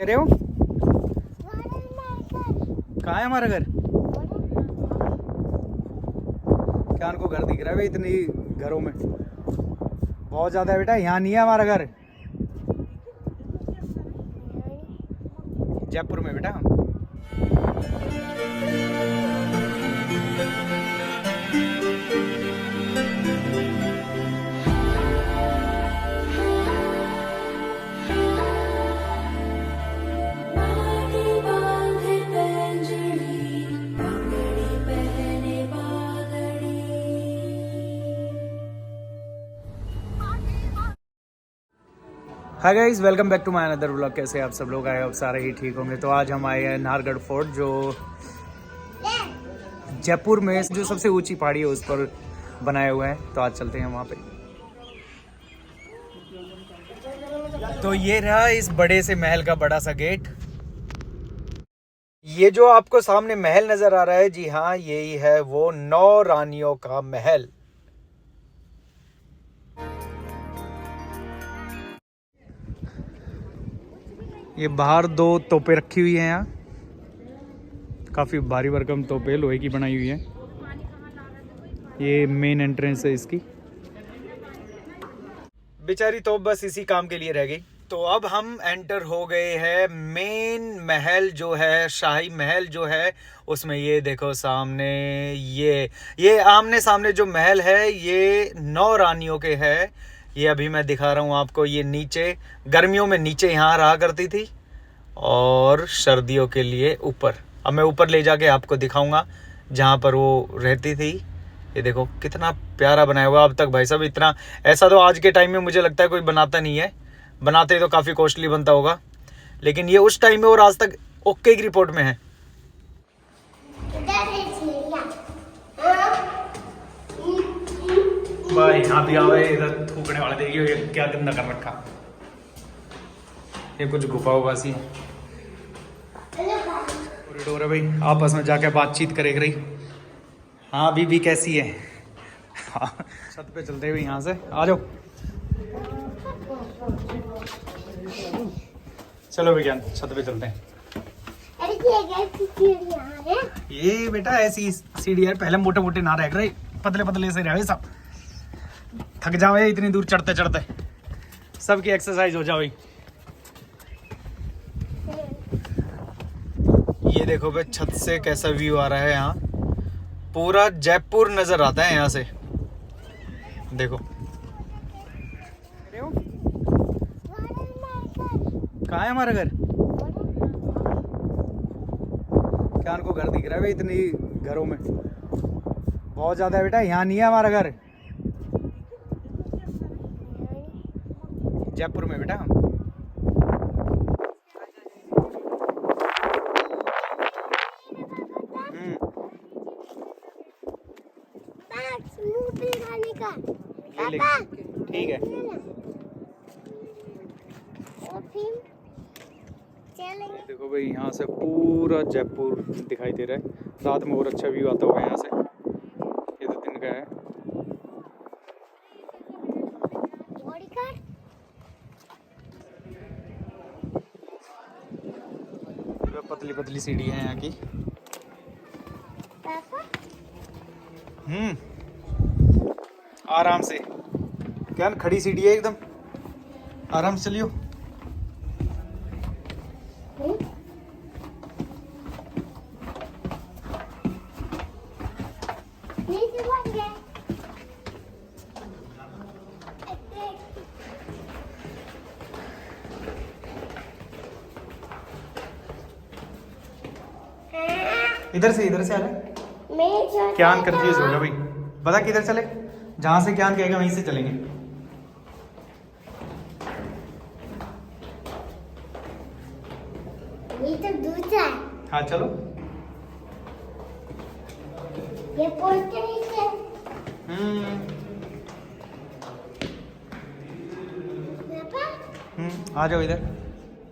कह रहे हो? कहाँ है हमारा घर? क्या उनको घर दिख रहा है भाई इतनी घरों में? बहुत ज़्यादा है बेटा, यहाँ नहीं है हमारा घर। जयपुर में बेटा। Hi guys, welcome back to my another vlog. कैसे हैं आप सब लोग? आए आप सारे ही ठीक होंगे। तो आज हम आए हैं नाहरगढ़ फोर्ट, जो जयपुर में जो सबसे ऊंची पहाड़ी है उस पर बनाए हुए हैं। तो आज चलते हैं वहाँ पे। तो ये रहा इस बड़े से महल का बड़ा सा गेट। ये जो आपको सामने महल नजर आ रहा है, जी हाँ, यही है वो 9 रानियों का महल। ये बाहर 2 तोपें रखी हुई हैं यहाँ, काफ़ी भारी भरकम तोपें लोहे की बनाई हुई हैं। ये मेन एंट्रेंस है इसकी। बेचारी तोप बस इसी काम के लिए रह गई। तो अब हम एंटर हो गए हैं मेन महल जो है, शाही महल जो है उसमें। ये देखो सामने, ये आमने सामने जो महल है ये 9 रानियों के है। ये अभी मैं दिखा रहा हूँ आपको। ये नीचे गर्मियों में नीचे यहाँ रहा करती थी और सर्दियों के लिए ऊपर। अब मैं ऊपर ले जाके आपको दिखाऊंगा जहाँ पर वो रहती थी। ये देखो कितना प्यारा बनाया हुआ। अब तक भाई साहब इतना ऐसा तो आज के टाइम में मुझे लगता है कोई बनाता नहीं है। बनाते तो काफ़ी कॉस्टली बनता होगा, लेकिन ये उस टाइम में और आज तक ओके की रिपोर्ट में है। भाई यहाँ भी आवे, इधर थूकने वाले देखिए ये क्या गंदा कर रखा। ये कुछ गुफा होगा सी कॉरिडोर है भाई। आपस में जाके बातचीत करे रही। हाँ बीबी कैसी है? हाँ, छत पे चलते हुए यहाँ से आ जाओ। चलो विज्ञान, छत पे चलते हैं। ये बेटा ऐसी सीढ़ी है, पहले मोटे मोटे ना रह गए, पतले पतले से रहे सब। थक जाओ इतनी दूर चढ़ते चढ़ते, सबकी एक्सरसाइज हो जाओ। ये देखो भाई छत से कैसा व्यू आ रहा है। यहाँ पूरा जयपुर नजर आता है यहाँ से। देखो कहाँ है हमारा घर? क्या उनको घर दिख रहा है भाई इतनी घरों में? बहुत ज्यादा है बेटा, यहाँ नहीं है हमारा घर। जयपुर में बेटा। ठीक है देखो भाई यहाँ से पूरा जयपुर दिखाई दे रहा है। रात में और अच्छा व्यू आता होगा यहाँ से। ये तो दिन का है। पतली पतली सीढ़ी है यहाँ की। आराम से क्या खड़ी सीढ़ी है एकदम, आराम से चलियो। इधर से आ रहा। क्या कंफ्यूज होगा भाई, बता किधर चले? जहां से क्या कहेगा वहीं से चलेंगे। ये तो दूसरा है। हाँ चलो। ये पोस्टर है। आ जाओ इधर।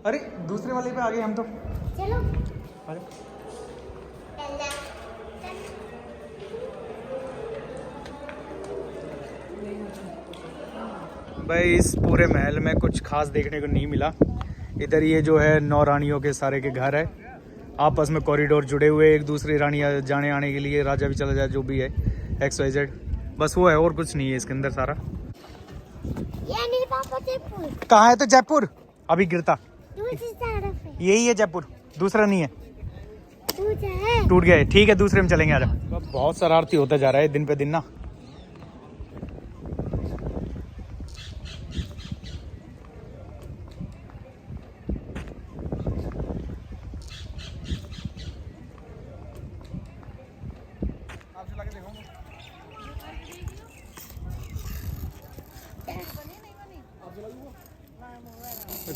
अरे दूसरे वाले पे आ गए हम तो। चलो आ जाओ। भाई इस पूरे महल में कुछ खास देखने को नहीं मिला। इधर ये जो है 9 रानियों के सारे के घर है, आपस में कॉरिडोर जुड़े हुए, एक दूसरी रानियाँ जाने आने के लिए, राजा भी चला जाए, जो भी है XYZ, बस वो है और कुछ नहीं है इसके अंदर सारा। ये नहीं पापा जयपुर। कहाँ है तो जयपुर? अभी गिरता। दूसरी तरफ है। यही है जयपुर, दूसरा नहीं है, दूसरा है। टूट गए। ठीक है दूसरे में चलेंगे, आजा। बहुत शरारती होता जा रहा है दिन पे दिन ना।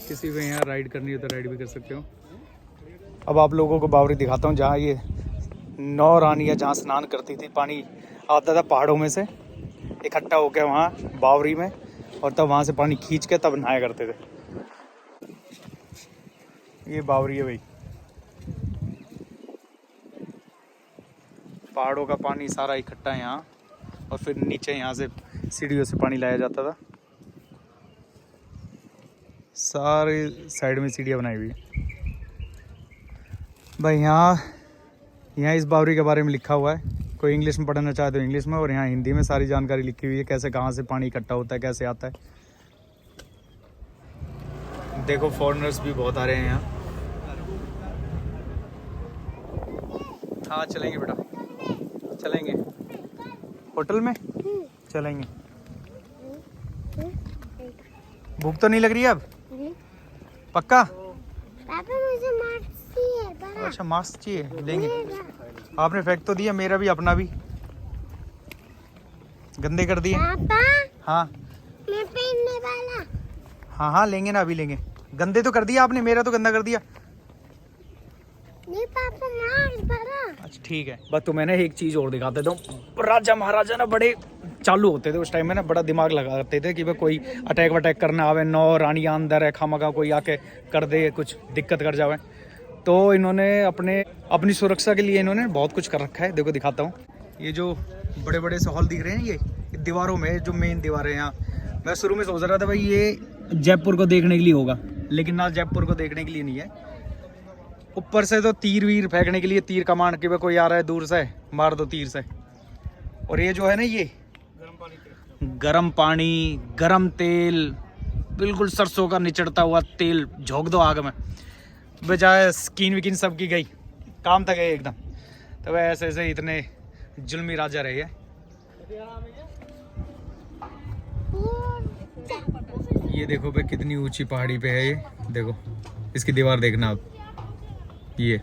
किसी को यहाँ राइड करनी हो तो राइड भी कर सकते हो। अब आप लोगों को बावरी दिखाता हूँ जहाँ ये 9 रानियाँ जहाँ स्नान करती थी। पानी आता था पहाड़ों में से इकट्ठा होकर वहाँ बावरी में, और तब वहाँ से पानी खींच के तब नहाया करते थे। ये बावरी है भाई, पहाड़ों का पानी सारा इकट्ठा है यहाँ, और फिर नीचे यहाँ से सीढ़ियों से पानी लाया जाता था। सारे साइड में सीढ़ियाँ बनाई हुई है भाई। यहाँ इस बावरी के बारे में लिखा हुआ है, कोई इंग्लिश में पढ़ना चाहे तो इंग्लिश में, और यहाँ हिंदी में सारी जानकारी लिखी हुई है, कैसे कहाँ से पानी इकट्ठा होता है, कैसे आता है। देखो फॉरेनर्स भी बहुत आ रहे हैं यहाँ। हाँ चलेंगे बेटा, चलेंगे होटल में, चलेंगे। भूख तो नहीं लग रही है अब? पक्का? पापा मुझे मास्क चाहिए बड़ा। अच्छा मास्क चाहिए, लेंगे। आपने फेंक तो दिया, मेरा भी अपना भी गंदे कर दिए। पापा हाँ मैं पहनने वाला। हाँ हाँ लेंगे ना, अभी लेंगे। गंदे तो कर दिया आपने, मेरा तो गंदा कर दिया। नहीं पापा मास्क बड़ा। अच्छा ठीक है, बस तो मैंने एक चीज़ और दिखा देता हूँ। राजा महाराजा ना बड़े चालू होते थे उस टाइम में ना, बड़ा दिमाग लगाते थे कि भाई कोई अटैक वटैक करना आवे, 9 रानियाँ अंदर है, खामखा कोई आके कर दे, कुछ दिक्कत कर जावे। तो इन्होंने अपनी सुरक्षा के लिए इन्होंने बहुत कुछ कर रखा है। देखो दिखाता हूँ, ये जो बड़े बड़े से हॉल दिख रहे हैं, ये दीवारों में जो मेन दीवारें हैं यहाँ, मैं शुरू में सोच रहा था भाई ये जयपुर को देखने के लिए होगा, लेकिन ना जयपुर को देखने के लिए नहीं है। ऊपर से तो तीर वीर फेंकने के लिए, तीर कमान के, कोई आ रहा है दूर से मार दो तीर से। और ये जो है ना, ये गरम पानी, गरम तेल, बिल्कुल सरसों का निचड़ता हुआ तेल झोंक दो आग में, बजाय स्किन विकिन सबकी गई, काम तक गए एकदम। तो ऐसे ऐसे इतने जुल्मी राजा रहे हैं। ये देखो भाई कितनी ऊंची पहाड़ी पे है ये, देखो इसकी दीवार देखना आप, ये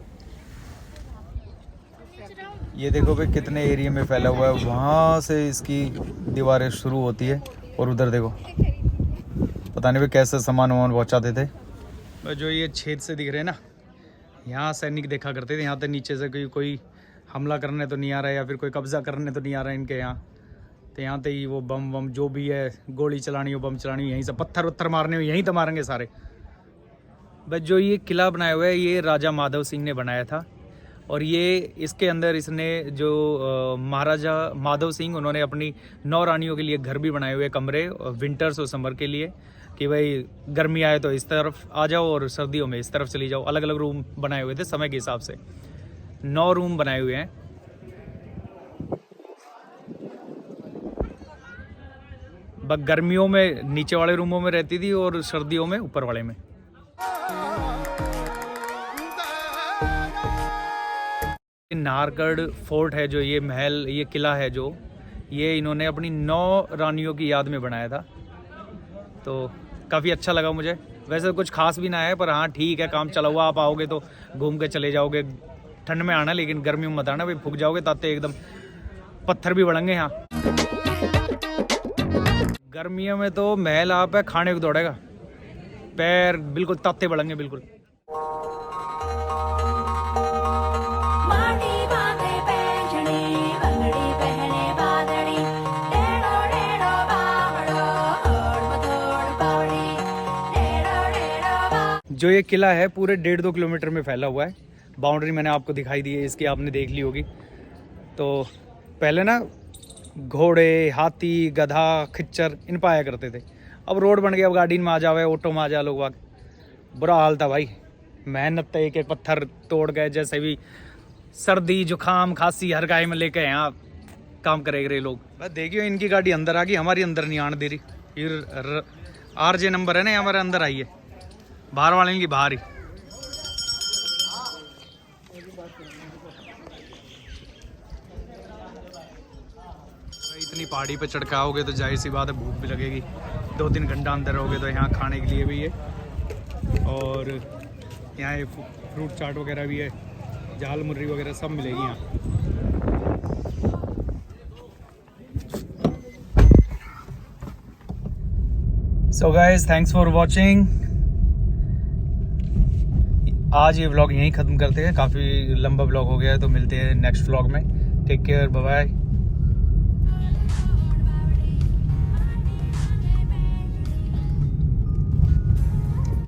देखो भाई कितने एरिया में फैला हुआ है। वहाँ से इसकी दीवारें शुरू होती है, और उधर देखो पता नहीं भाई कैसे सामान वामान पहुँचाते थे। जो ये छेद से दिख रहे हैं ना, यहाँ सैनिक देखा करते थे। यहाँ तक नीचे से कोई हमला करने तो नहीं आ रहा है, या फिर कोई कब्जा करने तो नहीं आ रहा है इनके यहाँ। तो यहाँ तक ही वो बम वम जो भी है, गोली चलानी हो, बम चलानी हो, यहीं से पत्थर वत्थर मारने हो, यहीं तो मारेंगे सारे। बस जो ये किला बनाया हुआ है, ये राजा माधव सिंह ने बनाया था। और ये इसके अंदर इसने जो महाराजा माधव सिंह, उन्होंने अपनी 9 रानियों के लिए घर भी बनाए हुए, कमरे, विंटर्स और समर के लिए, कि भाई गर्मी आए तो इस तरफ आ जाओ और सर्दियों में इस तरफ चली जाओ। अलग अलग रूम बनाए हुए थे समय के हिसाब से, 9 रूम बनाए हुए हैं। बस गर्मियों में नीचे वाले रूमों में रहती थी, और सर्दियों में ऊपर वाले में। नाहरगढ़ फोर्ट है जो, ये महल, ये किला है जो, ये इन्होंने अपनी 9 रानियों की याद में बनाया था। तो काफ़ी अच्छा लगा मुझे। वैसे कुछ खास भी ना है, पर हाँ ठीक है, काम चला हुआ। आप आओगे तो घूम के चले जाओगे। ठंड में आना, लेकिन गर्मी में मत आना भाई, फूक जाओगे, ताते एकदम पत्थर भी बढ़ेंगे यहाँ। गर्मियों में तो महल आप है खाने को दौड़ेगा, पैर बिल्कुल ताते बढ़ेंगे बिल्कुल। जो ये किला है पूरे 1.5-2 किलोमीटर में फैला हुआ है। बाउंड्री मैंने आपको दिखाई दी है इसकी, आपने देख ली होगी। तो पहले ना घोड़े, हाथी, गधा, खच्चर इन पर आया करते थे। अब रोड बन गया, अब गाड़ी में आ जावे, ऑटो में आ जा लोग। बुरा हाल था भाई, मेहनत एक एक पत्थर तोड़ गए, जैसे भी सर्दी जुकाम खांसी हर गाय में लेके यहाँ काम करेंगे लोग। बस देखियो इनकी गाड़ी अंदर आ गई, हमारी अंदर नहीं आने दे रही। फिर RJ नंबर है ना, हमारे अंदर आई है, बाहर वाले की बाहर ही। इतनी पहाड़ी पे चढ़ के आओगे तो जाहिर सी बात है भूख भी लगेगी। 2-3 घंटा अंदर रहोगे तो यहाँ खाने के लिए भी है, और यहाँ ये फ्रूट चाट वगैरह भी है, झाल मुर्री वगैरह सब मिलेगी यहाँ। So guys thanks for watching. आज ये व्लॉग यहीं ख़त्म करते हैं, काफ़ी लंबा व्लॉग हो गया है, तो मिलते हैं नेक्स्ट व्लॉग में। Take care, bye bye.